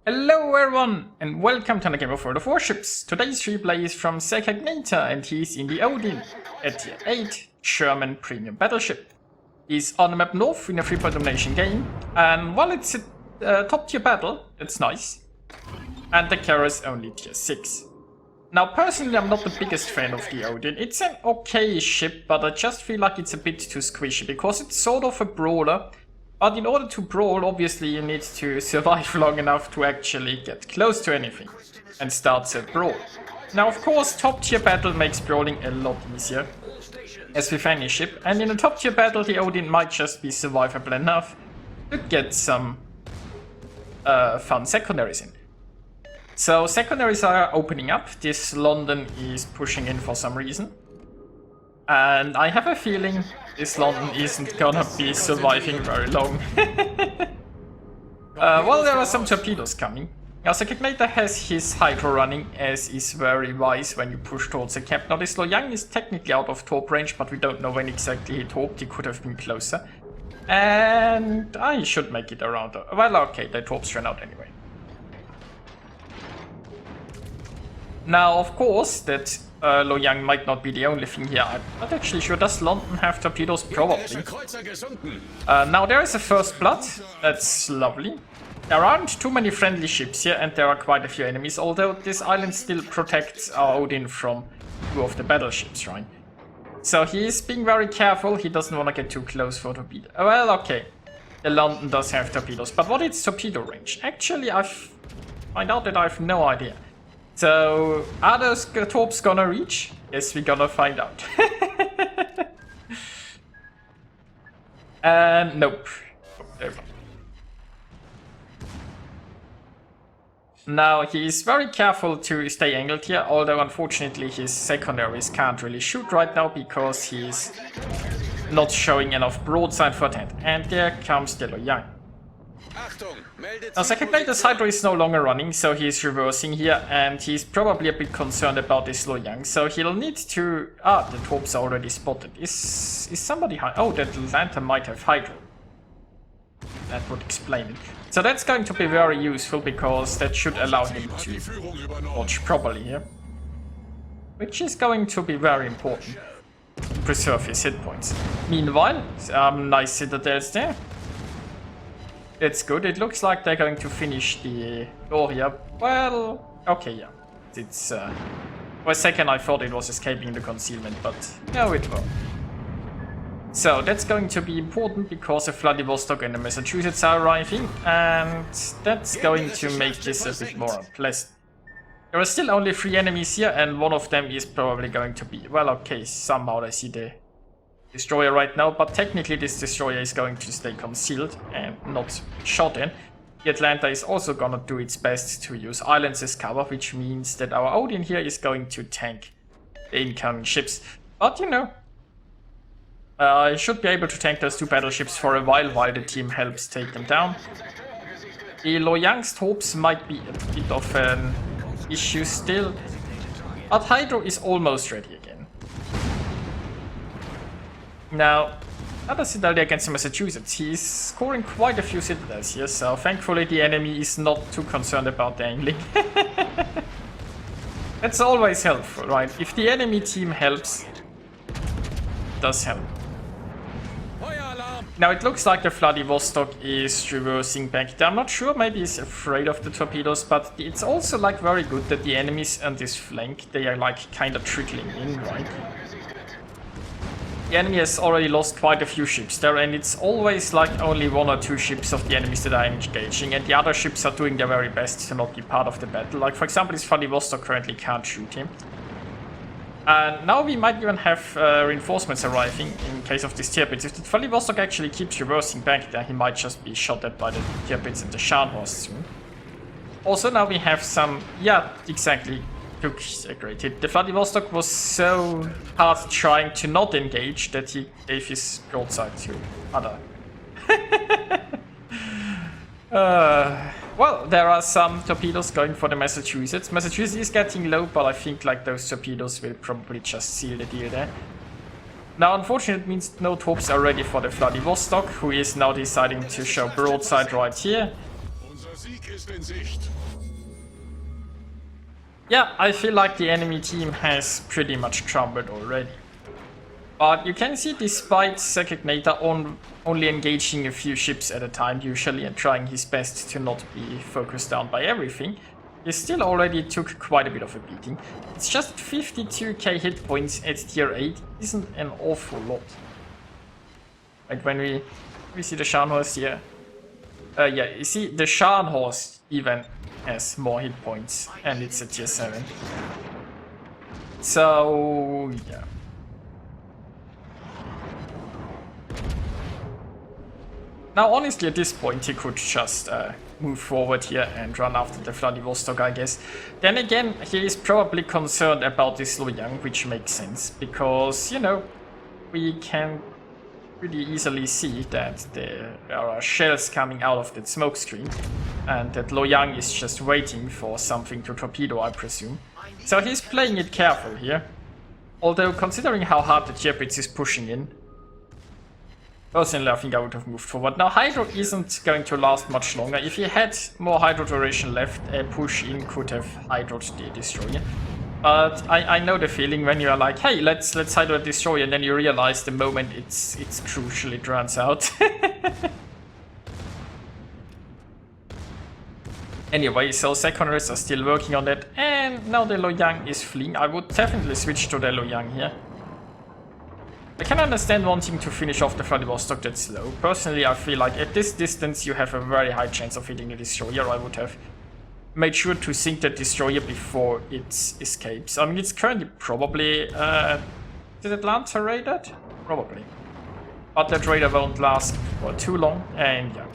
Hello everyone, and welcome to another game of World of Warships. Today's replay is from Sacagnata, and he's in the Odin, a tier 8 German premium battleship. He's on the map North in a 3-point domination game, and while it's a top tier battle, it's nice. And the carrier is only tier 6. Now personally I'm not the biggest fan of the Odin. It's an okay ship, but I just feel like it's a bit too squishy, because it's sort of a brawler. But in order to brawl, obviously you need to survive long enough to actually get close to anything and start a brawl. Now of course top tier battle makes brawling a lot easier, as with any ship, and in a top tier battle the Odin might just be survivable enough to get some fun secondaries in. So secondaries are opening up. This London is pushing in for some reason. And I have a feeling this London isn't gonna be surviving very long. Well, there are some torpedoes coming. Now, Sacagnata has his Hydro running, as is very wise when you push towards a cap. Now, this Loyang is technically out of torp range, but we don't know when exactly he torped. He could have been closer. And I should make it around. Well, okay, the torps ran out anyway. Now, of course, that Loyang might not be the only thing here. I'm not actually sure. Does London have torpedoes? Probably. Now there is a first blood. That's lovely. There aren't too many friendly ships here, and there are quite a few enemies, although this island still protects our Odin from 2 of the battleships, right? So he is being very careful. He doesn't want to get too close for torpedo. Well, okay. The London does have torpedoes, but what is torpedo range? Actually, find out that I have no idea. So, are those torps gonna reach? Yes, we're gonna find out. Nope. Now, he's very careful to stay angled here, although unfortunately his secondaries can't really shoot right now because he's not showing enough broadside for that. And there comes the Loyang. Now, Sacagnata's Hydro is no longer running, so he's reversing here, and he's probably a bit concerned about this Loyang, so he'll need to... Ah, the torps are already spotted. Is somebody... Oh, that Atlanta might have Hydro. That would explain it. So that's going to be very useful, because that should allow him to watch properly here. Which is going to be very important. Preserve his hit points. Meanwhile, nice citadels there. That's good. It looks like they're going to finish the door here. Well, okay, yeah. It's for a second I thought it was escaping the concealment, but no, it won't. So that's going to be important because the Vladivostok and the Massachusetts are arriving, and that's going to make this a bit more unpleasant. There are still only 3 enemies here, and one of them is probably going to be... Well, okay, somehow I see the destroyer right now, but technically this destroyer is going to stay concealed and not shot in. The Atlanta is also gonna do its best to use islands as cover, which means that our Odin here is going to tank the incoming ships. But you know, I should be able to tank those 2 battleships for a while the team helps take them down. The Loyang's torps might be a bit of an issue still, but Hydro is almost ready again. Now, another citadel against the Massachusetts. He's scoring quite a few citadels here, so thankfully the enemy is not too concerned about the angling. That's always helpful, right? If the enemy team helps, it does help. Now it looks like the Vladivostok is reversing back there. I'm not sure, maybe he's afraid of the torpedoes, but it's also like very good that the enemies on this flank, they are like kind of trickling in, right? The enemy has already lost quite a few ships there, and it's always like only 1 or 2 ships of the enemies that are engaging, and the other ships are doing their very best to not be part of the battle. Like, for example, this Vladivostok currently can't shoot him. And now we might even have reinforcements arriving in case of these Tirpitz. If the Vladivostok actually keeps reversing back there, he might just be shot at by the Tirpitz and the Scharnhorst soon. Also, now we have some... Yeah, exactly. Took a great hit. The Vladivostok was so hard trying to not engage that he gave his broadside to other. Well, there are some torpedoes going for the Massachusetts. Massachusetts is getting low, but I think like those torpedoes will probably just seal the deal there. Now, unfortunately, it means no torps are ready for the Vladivostok, who is now deciding to show broadside right here. Sieg ist in Sicht. Yeah, I feel like the enemy team has pretty much crumbled already. But you can see, despite Sacagnata only engaging a few ships at a time usually and trying his best to not be focused down by everything, he still already took quite a bit of a beating. It's just 52k hit points at tier 8 isn't an awful lot. Like when we see the Scharnhorst here. Yeah, you see the Scharnhorst even has more hit points and it's a tier 7. So yeah. Now, honestly, at this point, he could just move forward here and run after the Vladivostok, I guess. Then again, he is probably concerned about this Luoyang, which makes sense, because, you know, we can pretty easily see that there are shells coming out of that smoke screen, and that Luoyang is just waiting for something to torpedo, I presume. So he's playing it careful here. Although, considering how hard the Tirpitz is pushing in, personally, I think I would have moved forward. Now, Hydro isn't going to last much longer. If he had more Hydro duration left, a push-in could have Hydroed the Destroyer. But I know the feeling when you're like, hey, let's Hydro the Destroyer, and then you realize the moment it's crucial, it runs out. Anyway, so secondaries are still working on that, and now the Luoyang is fleeing. I would definitely switch to the Luoyang here. I can understand wanting to finish off the Vladivostok that slow. Personally, I feel like at this distance you have a very high chance of hitting the Destroyer. I would have made sure to sink the Destroyer before it escapes. I mean, it's currently probably... did Atlanta raided? Probably. But that raider won't last for too long, and yeah.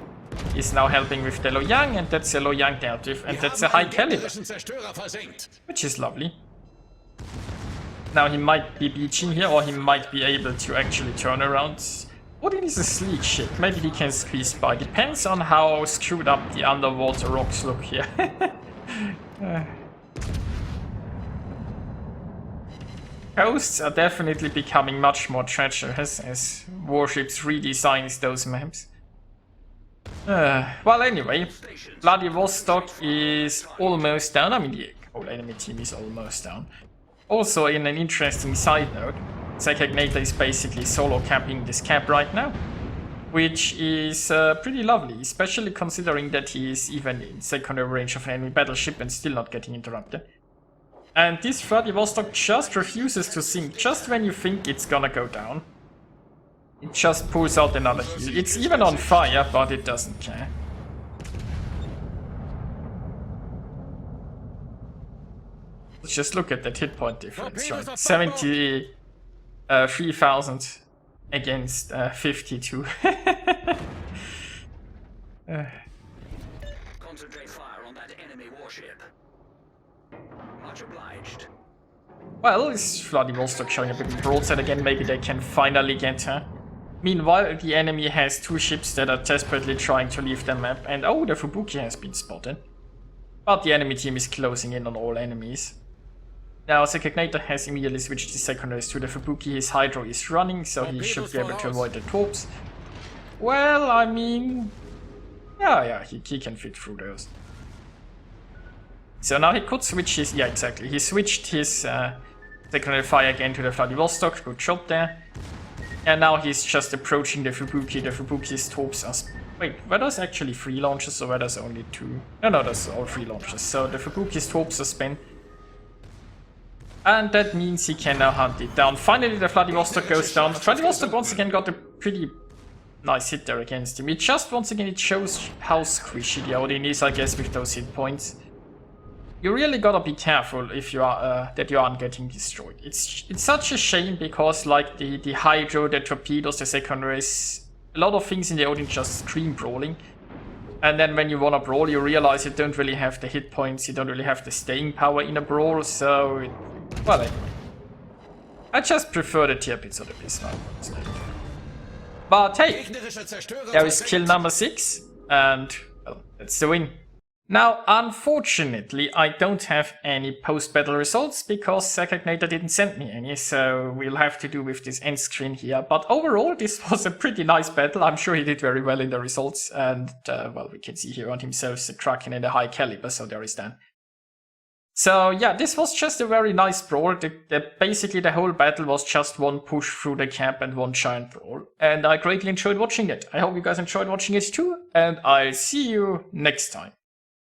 He's now helping with the Luoyang, and that's a Luoyang narrative, and that's a high caliber. Which is lovely. Now he might be beaching here, or he might be able to actually turn around. Odin is a sleek ship, maybe he can squeeze by. Depends on how screwed up the underwater rocks look here. Coasts are definitely becoming much more treacherous as Warships redesigns those maps. Well, anyway, Vladivostok is almost down. I mean, the whole enemy team is almost down. Also, in an interesting side note, Sacagnata is basically solo capping this cap right now, which is pretty lovely, especially considering that he is even in secondary range of an enemy battleship and still not getting interrupted. And this Vladivostok just refuses to sink just when you think it's gonna go down. It just pulls out another heal. It's even on fire, but it doesn't care. Let's just look at that hit point difference, right? 73,000 against 52. Concentrate fire on that enemy warship. Much obliged. Well, is Vladivostok showing a bit of broadside again? Maybe they can finally get her. Meanwhile, the enemy has two ships that are desperately trying to leave the map, and oh, the Fubuki has been spotted. But the enemy team is closing in on all enemies. Now, Sacagnata has immediately switched his secondaries to the Fubuki. His Hydro is running, so he should be able to avoid the torps. Well, I mean... Yeah, he can fit through those. So now he could switch his... Yeah, exactly. He switched his secondary fire again to the Vladivostok. Good job there. And now he's just approaching the Fubuki. The Fubuki's torps are... Wait, were those actually 3 launches or were those only 2? No, those are all 3 launches. So the Fubuki's torps are spent. And that means he can now hunt it down. Finally, the Vladivostok goes down. Vladivostok once again got a pretty nice hit there against him. It just, once again, it shows how squishy the Odin is, I guess, with those hit points. You really gotta be careful if you are that you aren't getting destroyed. It's such a shame because, like, the Hydro, the torpedoes, the secondaries, a lot of things in the Odin just scream brawling. And then when you wanna brawl, you realize you don't really have the hit points, you don't really have the staying power in a brawl, so... Well, anyway. I just prefer the Tirpitz or the Bismarck. But hey, there is kill number 6, and, well, that's the win. Now, unfortunately, I don't have any post-battle results because Sacagnata didn't send me any, so we'll have to do with this end screen here. But overall, this was a pretty nice battle. I'm sure he did very well in the results, and well, we can see here on himself the Kraken and a high caliber, so there is that. So yeah, this was just a very nice brawl. Basically the whole battle was just one push through the camp and one giant brawl. And I greatly enjoyed watching it. I hope you guys enjoyed watching it too, and I'll see you next time.